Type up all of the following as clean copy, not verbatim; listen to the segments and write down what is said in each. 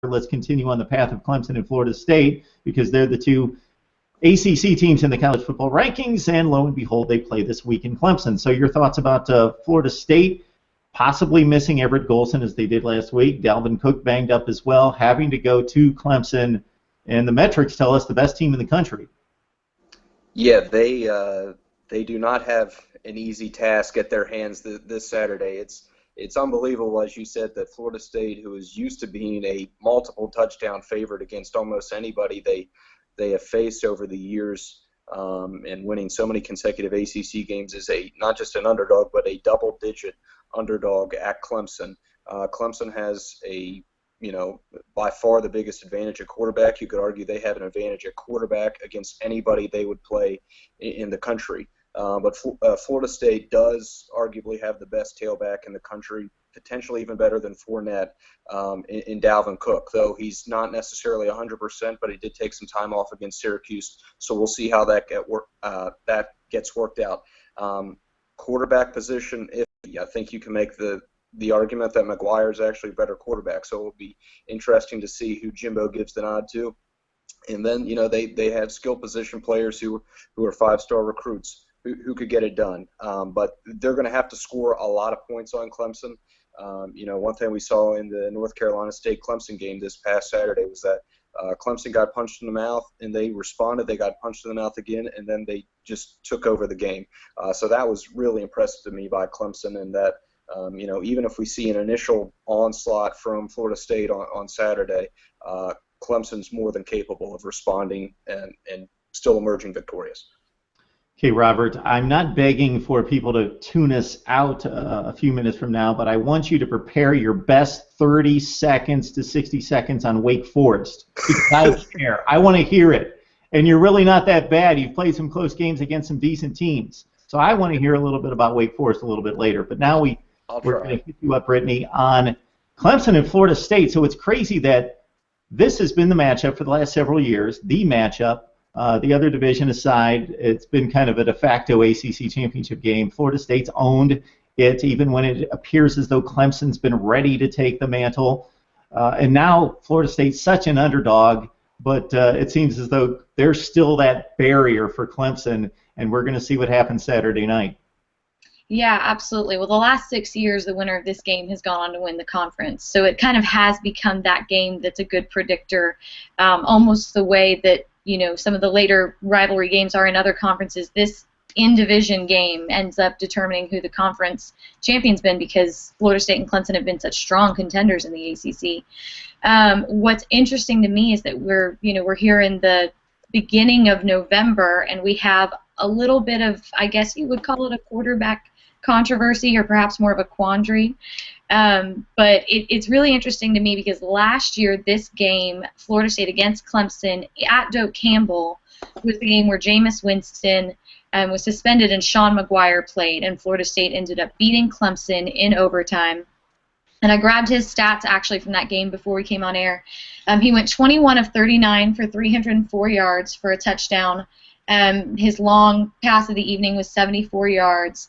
let's continue on the path of Clemson and Florida State because they're the two ACC teams in the college football rankings, and lo and behold, they play this week in Clemson. So your thoughts about Florida State possibly missing Everett Golson as they did last week, Dalvin Cook banged up as well, having to go to Clemson, and the metrics tell us the best team in the country. Yeah, they do not have an easy task at their hands this Saturday. It's unbelievable, as you said, that Florida State, who is used to being a multiple touchdown favorite against almost anybody they have faced over the years, and winning so many consecutive ACC games is not just an underdog, but a double-digit underdog at Clemson. Clemson has by far the biggest advantage at quarterback. You could argue they have an advantage at quarterback against anybody they would play in the country. But Florida State does arguably have the best tailback in the country, potentially even better than Fournette, in Dalvin Cook, though he's not necessarily 100%, but he did take some time off against Syracuse, so we'll see how that gets worked out. Quarterback position, I think you can make the argument that McGuire is actually a better quarterback, so it will be interesting to see who Jimbo gives the nod to. And then, they have skill position players who are five-star recruits who could get it done. But they're going to have to score a lot of points on Clemson. One thing we saw in the North Carolina State-Clemson game this past Saturday was that Clemson got punched in the mouth, and they responded. They got punched in the mouth again, and then they just took over the game. So that was really impressive to me by Clemson, and that, even if we see an initial onslaught from Florida State on Saturday, Clemson's more than capable of responding and still emerging victorious. Okay, Robert, I'm not begging for people to tune us out a few minutes from now, but I want you to prepare your best 30 seconds to 60 seconds on Wake Forest. I care. I want to hear it. And you're really not that bad. You've played some close games against some decent teams. So I want to hear a little bit about Wake Forest a little bit later. But now we're going to hit you up, Brittnee, on Clemson and Florida State. So it's crazy that this has been the matchup for the last several years, the matchup. The other division aside, it's been kind of a de facto ACC championship game. Florida State's owned it, even when it appears as though Clemson's been ready to take the mantle. And now Florida State's such an underdog, but it seems as though there's still that barrier for Clemson, and we're going to see what happens Saturday night. Yeah, absolutely. Well, the last 6 years, the winner of this game has gone on to win the conference. So it kind of has become that game that's a good predictor, almost the way that some of the later rivalry games are in other conferences. This in-division game ends up determining who the conference champion's been because Florida State and Clemson have been such strong contenders in the ACC. What's interesting to me is that we're here in the beginning of November, and we have a little bit of, I guess you would call it a quarterback controversy or perhaps more of a quandary. But it's really interesting to me because last year, this game, Florida State against Clemson at Doak Campbell, was the game where Jameis Winston was suspended and Sean McGuire played, and Florida State ended up beating Clemson in overtime. And I grabbed his stats actually from that game before we came on air. He went 21 of 39 for 304 yards for a touchdown. His long pass of the evening was 74 yards.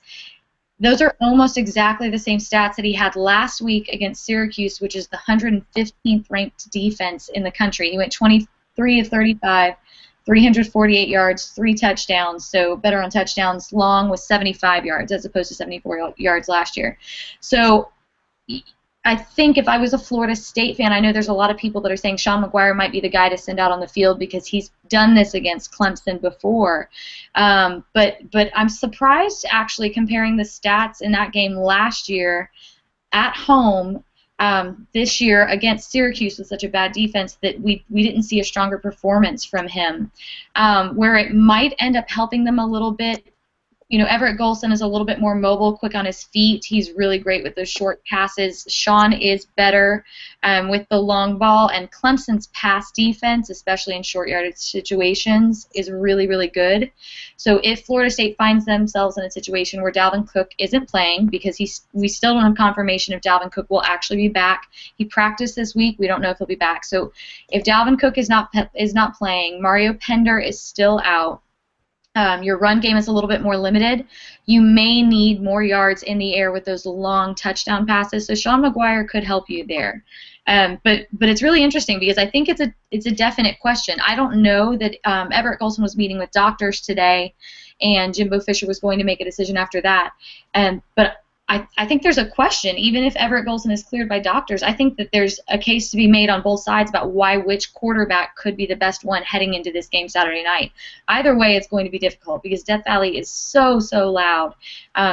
Those are almost exactly the same stats that he had last week against Syracuse, which is the 115th ranked defense in the country. He went 23 of 35, 348 yards, 3 touchdowns, so better on touchdowns. Long was 75 yards as opposed to 74 yards last year. So I think if I was a Florida State fan, I know there's a lot of people that are saying Sean McGuire might be the guy to send out on the field because he's done this against Clemson before. But I'm surprised, actually, comparing the stats in that game last year at home this year against Syracuse with such a bad defense that we didn't see a stronger performance from him. Where it might end up helping them a little bit, Everett Golson is a little bit more mobile, quick on his feet. He's really great with those short passes. Sean is better with the long ball, and Clemson's pass defense, especially in short yardage situations, is really, really good. So if Florida State finds themselves in a situation where Dalvin Cook isn't playing, because we still don't have confirmation if Dalvin Cook will actually be back. He practiced this week. We don't know if he'll be back. So if Dalvin Cook is not playing, Mario Pender is still out. Your run game is a little bit more limited. You may need more yards in the air with those long touchdown passes. So Sean McGuire could help you there. But it's really interesting because I think it's a definite question. I don't know that Everett Golson was meeting with doctors today, and Jimbo Fisher was going to make a decision after that. But I think there's a question, even if Everett Golson is cleared by doctors, I think that there's a case to be made on both sides about why which quarterback could be the best one heading into this game Saturday night. Either way, it's going to be difficult because Death Valley is so loud.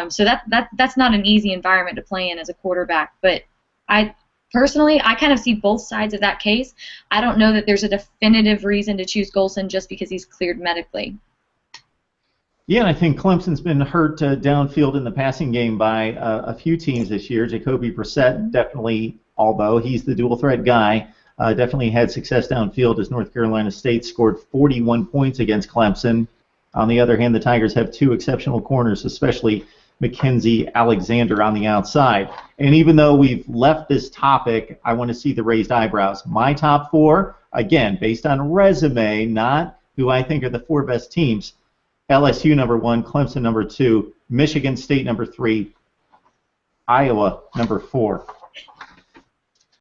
So that's not an easy environment to play in as a quarterback. But personally, I kind of see both sides of that case. I don't know that there's a definitive reason to choose Golson just because he's cleared medically. Yeah, and I think Clemson's been hurt downfield in the passing game by a few teams this year. Jacoby Brissett definitely, although he's the dual threat guy, definitely had success downfield as North Carolina State scored 41 points against Clemson. On the other hand, the Tigers have two exceptional corners, especially Mackenzie Alexander on the outside. And even though we've left this topic, I want to see the raised eyebrows. My top four, again, based on resume, not who I think are the four best teams. LSU number 1, Clemson number 2, Michigan State number 3, Iowa number 4.